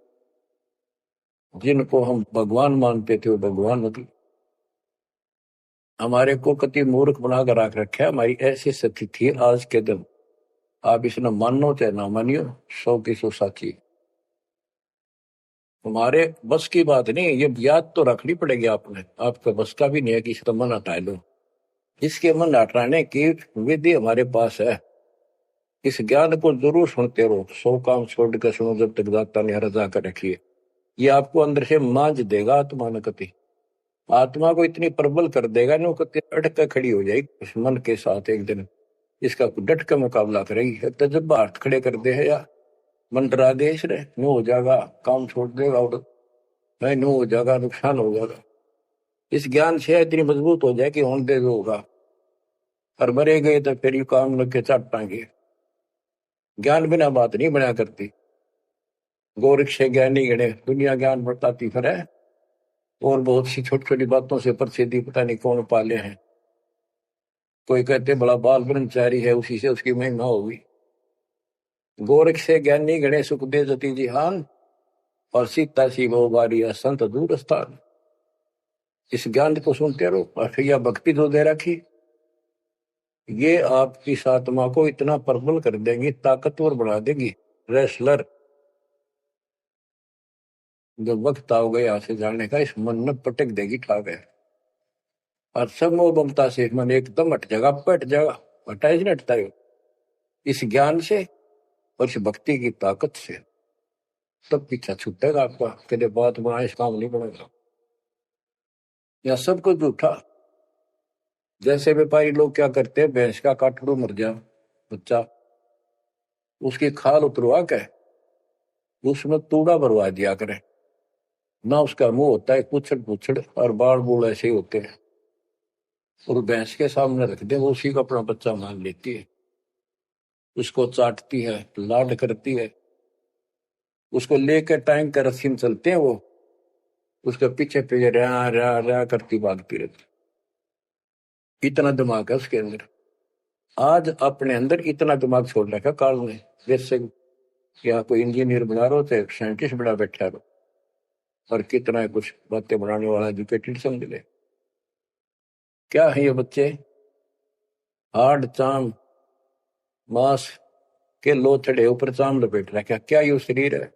जिनको हम भगवान मानते थे वो भगवान नकली। हमारे को कति मूर्ख बनाकर रख रखा है। हमारी ऐसी स्थिति थी आज के दिन, आप इसने मानो चाहे ना मानियो, 100 की 100 साची। हमारे बस की बात नहीं, ये याद तो रखनी पड़ेगी आपने, आपका बस का भी नहीं है कि इसका मन हटा लो। इसके मन हटाने की विधि हमारे पास है। इस ज्ञान को जरूर सुनते रहो, 100 काम छोड़ कर सुनो जब तक दाता ने रजा कर रखी है। ये आपको अंदर से मांझ देगा आत्मा न कति, आत्मा को इतनी प्रबल कर देगा ना, कति अटक कर खड़ी हो जाएगी इस मन के साथ। एक दिन इसका डट का मुकाबला करेगी। तो जब हाथ खड़े कर दे है या मन डरा दे इसने, नो हो जाएगा, काम छोड़ देगा, और नहीं नो हो जाएगा, नुकसान हो जाएगा। इस ज्ञान से इतनी मजबूत हो जाए कि होने दे जो होगा, और मरे गए तो फिर ये काम लग के चट पाएंगे। ज्ञान बिना बात नहीं बना करती। गोरख से ज्ञानी गणे दुनिया ज्ञान बताती फिर है, और बहुत सी छोटी छोटी बातों से प्रसिद्धि पता नहीं कौन पाले हैं। कोई कहते बड़ा बाल ब्रह्मचारी है, उसी से उसकी महिमा होगी। गोरख से ज्ञानी गणे सुख दे जति जिहान, और सीता सी वो बारी संत दूर स्थान। इस ज्ञान को सुनते रहो, और फिर यह भक्ति जो दे रखी, ये आपकी आत्मा को इतना प्रबल कर देंगी, ताकतवर बना देगी, रेसलर। जब वक्त आओगे यहाँ से जाने का, इस मन में पटक देगी ठाक है, और सब मोह ममता से मन एकदम हट जाएगा, पट जाएगा। हटा ही नहीं हटता है इस ज्ञान से और इस भक्ति की ताकत से। तब पीछा छूटेगा आपका, कदे बात बना इस काम नहीं बनेगा। या सब कुछ झूठा, जैसे व्यापारी लोग क्या करते हैं, भैंस का काटड़ू मर गया बच्चा, उसकी खाल उतरवा के उसमें तूड़ा भरवा दिया करे। ना उसका मुंह होता है पुछड़ पुछड़, और बाल बूल ऐसे ही होते हैं, और भैंस के सामने रख दे, वो उसी को अपना बच्चा मान लेती है, उसको चाटती है, लाड करती है, उसको लेकर टाइम का रस्सी में चलते हैं वो, उसके पीछे पीछे रहा रहा रहा करती भागती रहती। इतना दिमाग है उसके अंदर। आज अपने अंदर इतना दिमाग छोड़ रखा काल ने, जैसे यहाँ कोई इंजीनियर बना रहे हो तो साइंटिस्ट बना बैठा रहो, और कितना कुछ बातें बनाने वाला एजुकेटेड समझ ले। क्या है ये बच्चे, हाड चाम मांस के लो चढ़े ऊपर चाम लपेट रखा, क्या ये शरीर है?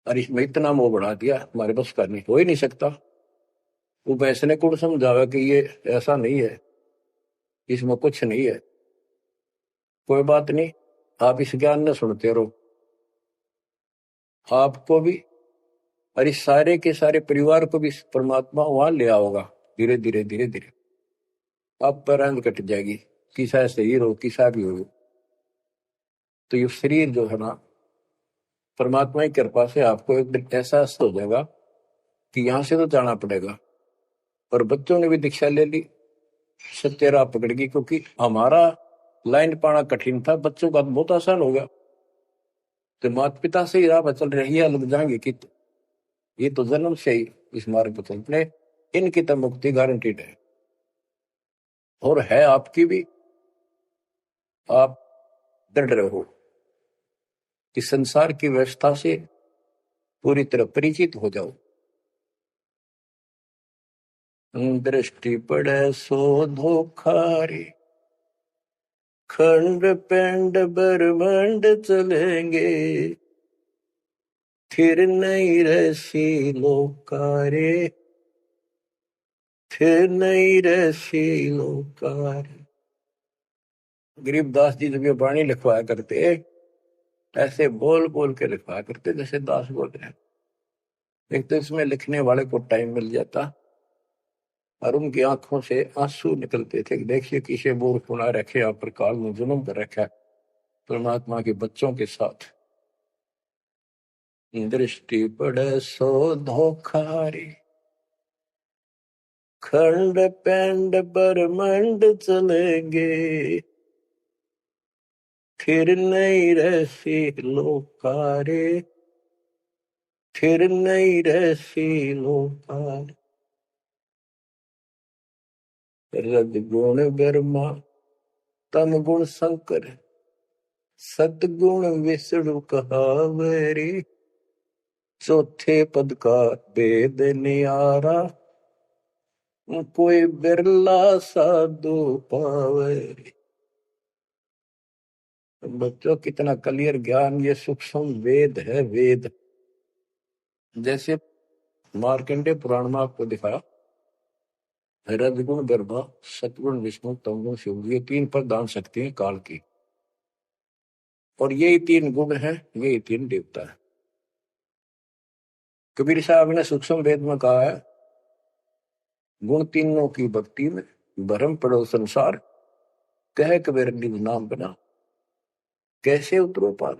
और इसमें इतना मोह बढ़ा दिया, हमारे बस का नहीं, हो ही नहीं सकता। वो वैसे ने कौन समझावा कि ये ऐसा नहीं है, इसमें कुछ नहीं है। कोई बात नहीं, आप इस ज्ञान न सुनते रहो, आपको भी और इस सारे के सारे परिवार को भी परमात्मा वहां ले आओगा। धीरे धीरे धीरे धीरे आप पर रंग कट जाएगी, किसा शरीर हो किसा भी हो। तो ये शरीर जो है ना, परमात्मा की कृपा से आपको एक दिन एहसास हो जाएगा कि यहां से तो जाना पड़ेगा। और बच्चों ने भी दीक्षा ले ली, सत्य राह पकड़ गई, क्योंकि हमारा लाइन पाना कठिन था, बच्चों का बहुत आसान हो गया। तो माता पिता से ही राह पर चल रही है, लग जाएंगे कि ये तो जन्म से ही इस मार्ग पर चलते, इनकी तो मुक्ति गारंटीड है, और है आपकी भी। आप दृढ़ रहो कि संसार की व्यवस्था से पूरी तरह परिचित हो जाओ। दृष्टि पड़े सो धोखारी, खंड पेंड ब्रह्मांड चलेंगे, फिर नहीं रसी लोकारे, फिर नहीं रसी लोकारे। गरीबदास जी जब ये वाणी लिखवाया करते, ऐसे बोल बोल के लिखवाया करते जैसे दास बोल रहे हैं। एक तो इसमें लिखने वाले को टाइम मिल जाता, और उनकी आंखों से आंसू निकलते थे, देखिए किसे बोर खुना रखे, आप पर काल में जुल्म कर रखा है परमात्मा के बच्चों के साथ। दृष्टि पड़े सो धोखारी, खंड पेंड ब्रह्मांड चलेंगे, फिर नहीं रहसी लोकारे, फिर नहीं रहसी लोकारे। रजगुण ब्रह्मा, तम गुण शंकर, सतगुण विष्णु कहावरी, चौथे पद का वेद नियारा, कोई बिरला साधु पावे। बच्चों कितना क्लियर ज्ञान, ये सूक्ष्म वेद है, वेद। जैसे मार्कंडे पुराण में आपको दिखाया, रजगुण ब्रह्मा, सतगुण विष्णु, तमगुण शिव, ये तीन प्रधान शक्ति हैं काल की, और यही तीन गुण है, यही तीन देवता है। कबीर साहब ने सूक्ष्म वेद में कहा है, गुण तीनों की भक्ति में भरम पड़ो संसार, कह कबीर निज नाम बना, कैसे उतरो पार।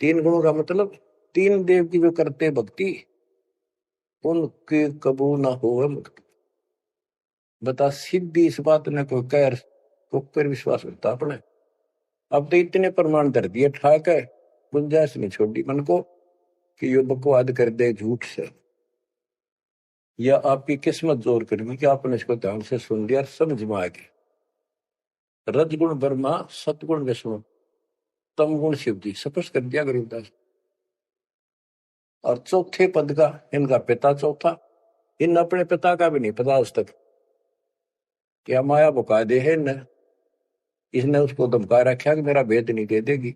तीन गुणों का मतलब, तीन देव की जो करते भक्ति, उनके कबू ना हो मुक्ति। बता सिद्धि इस बात ने कोई कह को पर विश्वास करता अपने। अब तो इतने प्रमाण धर दिए ठाक है, गुंजाइश नहीं छोड़ी मन को कि यो बकवाद कर दे झूठ से, या आपकी किस्मत जोर करनी कि आपने इसको ध्यान से सुन लिया, समझ में आ गया। रजगुण ब्रह्मा, सतगुण विष्णु, तम गुण शिव जी, स्पष्ट कर दिया गरीबदास। और चौथे पद का इनका पिता चौथा, इन अपने पिता का भी नहीं पता आज तक, क्या माया बुका दे है न, इसने उसको धमका रखा कि मेरा भेद नहीं दे देगी,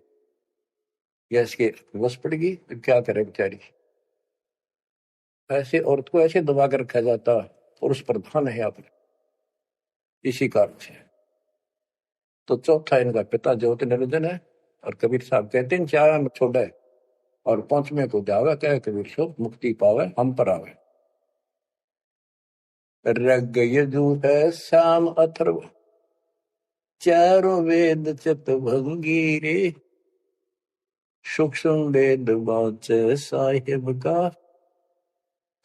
या इसके वश पड़ेगी तो क्या करे बेचारी। ऐसे औरत को ऐसे दबा कर रखा जाता, पुरुष प्रधान है आप, इसी कारण से। तो चौथा इनका पिता ज्योति निरंजन है, और कबीर साहब कहते हैं चार में छोड़ा है, और पांचवें को जावे, कहे कबीर सो मुक्ति पावे हम पर आवे। रग यजु है श्याम अथर्व, चारों वेद चित भंगी रे, सूक्ष्म वेद वाचे साहिब का,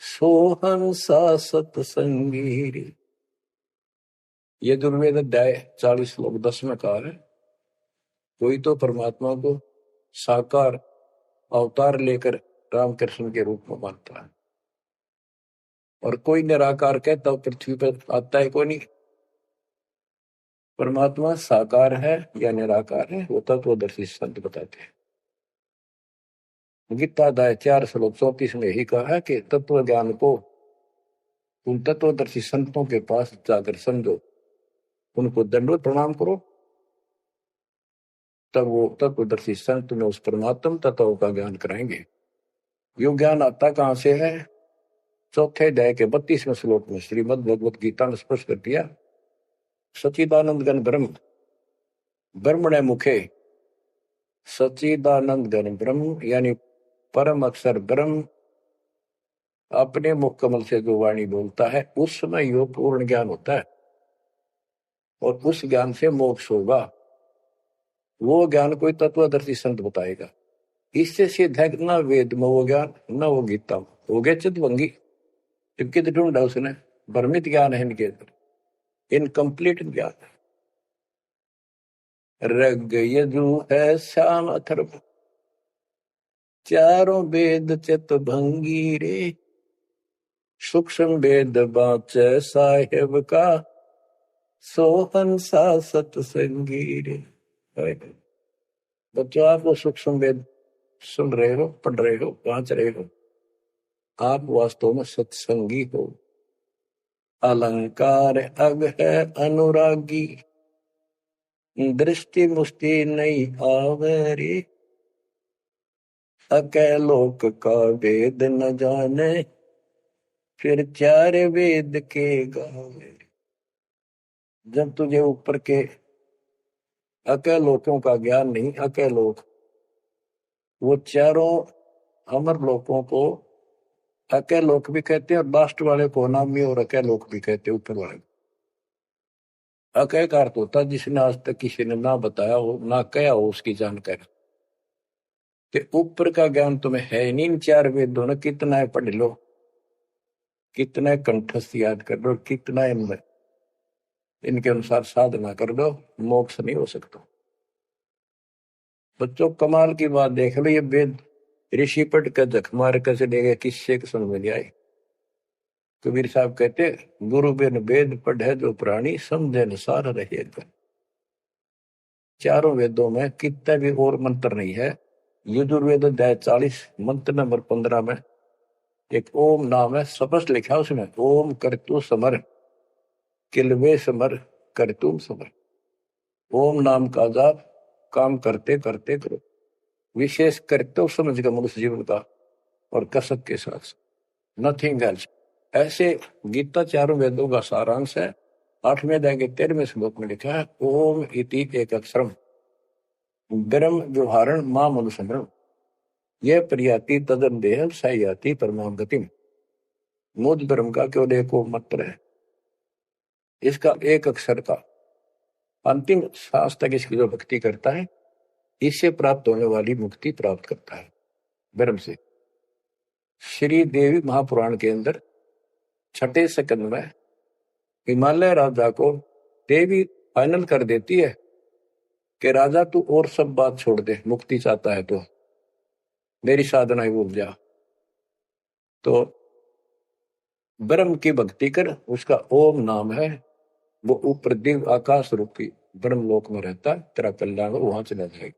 सोहन सा सतसंगी रे। ये दुर्वेद अध्याय 40 श्लोक 10 में कहा है, कोई तो परमात्मा को साकार अवतार लेकर रामकृष्ण के रूप में मानता है, और कोई निराकार कहता तो पृथ्वी पर आता है कोई नहीं। परमात्मा साकार है या निराकार है वो तत्वदर्शी संत बताते हैं। गीता अध्याय 4 श्लोक 34 में ही कहा है कि तत्व ज्ञान को उन तत्वदर्शी संतों के पास जाकर समझो, उनको दंडवत प्रणाम करो, तब वो तत्वदर्शी संत में उस परमात्म तत्व का ज्ञान कराएंगे। यो ज्ञान आता कहां से है? चौथे अध्याय के 32वें श्लोक में श्रीमद् भगवत गीता ने स्पष्ट कर दिया, सच्चिदानंद गण ब्रह्म ब्रह्मणे मुखे, सच्चिदानंद गण ब्रह्म यानी परम अक्षर ब्रह्म अपने मुख कमल से जो वाणी बोलता है उसमें यो पूर्ण ज्ञान होता है, और उस ज्ञान से मोक्ष होगा। वो ज्ञान कोई तत्वदर्शी संत बताएगा। इससे सिद्ध है न वेद में वो ज्ञान न वो गीता में, हो गया चितभंगी। कित ढूंढा उसने, भ्रमित ज्ञान है इनके अंदर, इनकम्प्लीट ज्ञान। रग यजु है श्याम अथर्व, चारों वेद चित भंगी रे, सूक्ष्म वेद बाचे साहेब का, सोहन सा सतसंगी रे। बच्चों, आप वो सूक्ष्म वेद सुन रहे हो, पढ़ रहे हो, पहुंच रहे हो, आप वास्तव में सत्संगी हो। अलंकार अग है अनुरागी, दृष्टि मुष्टि नहीं आवरी, अकैलोक का वेद न जाने, फिर चार वेद के गावे। जब तुझे ऊपर के अकैलोकों का ज्ञान नहीं, अकैलोक वो चारों अमर लोकों को अकैलोक भी कहते हैं, और लास्ट वाले को नामी और अकैलोक भी कहते हैं, ऊपर वाले। अकय का अर्थ होता जिसने आज तक किसी ने ना बताया हो ना कहा हो उसकी जानकारी। तो ऊपर का ज्ञान तुम्हें है नहीं, इन चार वेदों ने कितना है पढ़ लो, कितना कंठस्थ याद कर लो, कितना इनमें इनके अनुसार साधना कर दो, मोक्ष नहीं हो सकता। बच्चों, कमाल की बात देख लो, ये वेद ऋषि पट का जख मार कर चले गए, किससे समझ में नहीं आई। कबीर साहब कहते, गुरु बिन वेद पढ़े जो प्राणी, समझे अनुसार रहे। चारों वेदों में कितना भी और मंत्र नहीं है। यजुर्वेद अध्याय 40 मंत्र नंबर 15 में एक ओम नाम है, स्पष्ट लिखा उसमें, ओम करतु समर किलवे समर करतुम समर। ओम नाम का जाप काम करते करते करो, विशेष कर्तव्य समझ कर मनुष्य जीवन का, और कसक के साथ, नथिंग एल्स। ऐसे गीता चारों वेदों का सारांश है। 8वें अध्याय के 13वें श्लोक में लिखा है, ओम इति एक अक्षरम ब्रह्म व्यवहारण मां मनुष्य, यह प्रियाति तदन देह सयाति परमाम गतिम। मुझ ब्रह्म का केवल एक मंत्र है, इसका एक अक्षर का अंतिम सांस तक इसकी जो भक्ति करता है, इससे प्राप्त होने वाली मुक्ति प्राप्त करता है ब्रह्म से। श्री देवी महापुराण के अंदर 6ठे स्कंद में हिमालय राजा को देवी फाइनल कर देती है कि राजा तू और सब बात छोड़ दे, मुक्ति चाहता है तो मेरी साधना ही भूल जा, तो ब्रह्म की भक्ति कर। उसका ओम नाम है, वो ऊपर दिव्य आकाश रूपी ब्रह्म लोक में रहता है, तेरा कल्याण वहां चला जाएगा।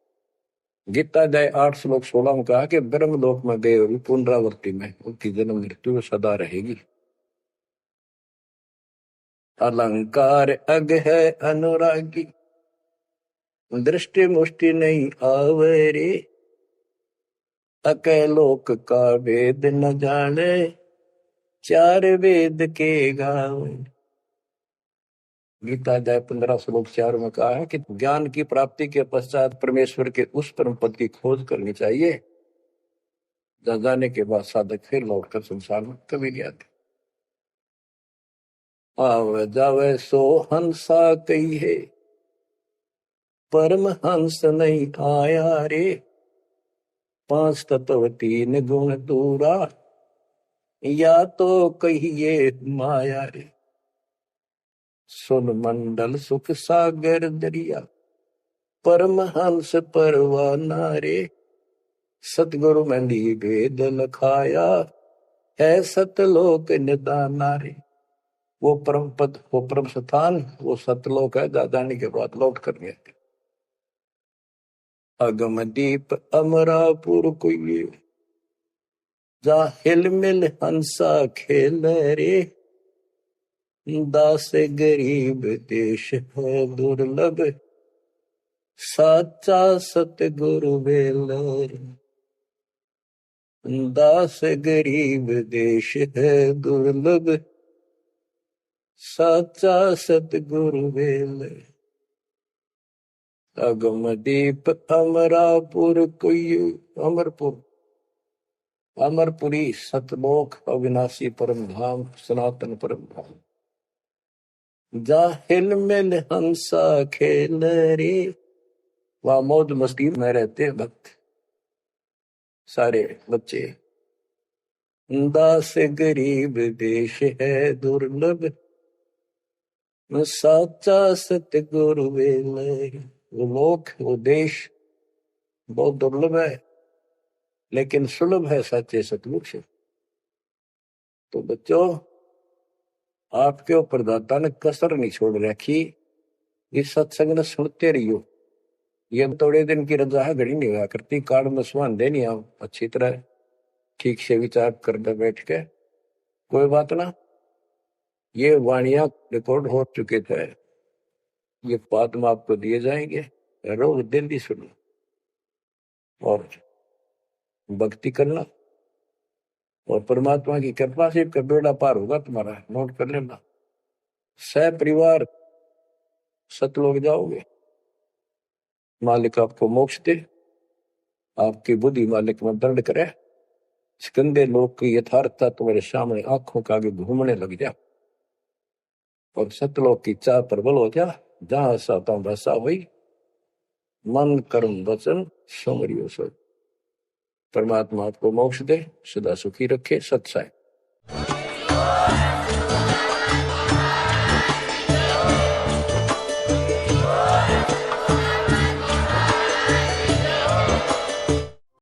गीता अध्याय 8 श्लोक 16 में कहा कि ब्रह्म लोक में गए हुए पुनरावृत्ति में उनकी जन्म मृत्यु सदा रहेगी। अलंकार अग है अनुरागी, दृष्टि मुष्टि नहीं आवरे, अकैलोक का वेद न जाने, चार वेद के गावे। गीता अध्याय 15 श्लोक 4 में कहा है कि ज्ञान की प्राप्ति के पश्चात परमेश्वर के उस परम पद की खोज करनी चाहिए, जहाँ जाने के बाद साधक फिर लौटकर संसार में कभी नहीं आते। आवे जावे सो हंसा कही है, परम हंस नहीं आया रे। पांच तत्व तीन गुण दूरा, या तो कहिए माया रे। सुन मंडल सुख सागर दरिया, परम हंस परवाना रे। सतगुरु मंदी भेद लखाया, है सतलोक निदाना रे। वो परम पद, वो परम स्थान, वो सतलोक है। दादानी के बाद लौट कर गए। अगम दीप अमरापुर कोई, जा हिल मिल हंसा खेल रे। दास गरीब देश है दुर्लभ, साचा सतगुरु बेल रे। दास गरीब देश है दुर्लभ, साचा सतगुरु बेल। अगम दीप अमरापुर कोई, अमरपुर, अमरपुरी सतलोक अविनाशी परम धाम, सनातन परम धाम। जा हिल मिल हंसा खेल रे। वहां मौज मस्ती में रहते हैं भक्त, सारे बच्चे। दास गरीब देश है दुर्लभ, साचा सतगुरु बेल। वो लोक, वो देश बहुत दुर्लभ है, लेकिन सुलभ है सच्चे सतगुरु से। तो बच्चों, आपके ऊपर दाता ने कसर नहीं छोड़ रखी। इस सत्संग ने सुनते रहियो। ये थोड़े दिन की रजा है, घड़ी नहीं हुआ करती। कार्ड में सुहान देनी आप अच्छी तरह ठीक से विचार करके बैठ के। कोई बात ना, ये वाणियां रिकॉर्ड हो चुके थे, ये बाद में आपको दिए जाएंगे। रोज दिल्ली सुनो और भक्ति करना, और परमात्मा की कृपा से का बेड़ा पार होगा तुम्हारा। नोट कर लेना। सह परिवार सतलोक जाओगे। मालिक आपको मोक्ष दे, आपकी बुद्धि मालिक में दंड करे। गंदे लोग की यथार्थता तुम्हारे सामने आंखों के आगे घूमने लग जा, और सतलोक की चाह प्रबल हो जा। जहां साता भसा हुई, मन कर्म वचन समरियो सो। परमात्मा आपको मोक्ष दे, सदा सुखी रखे। सत्संग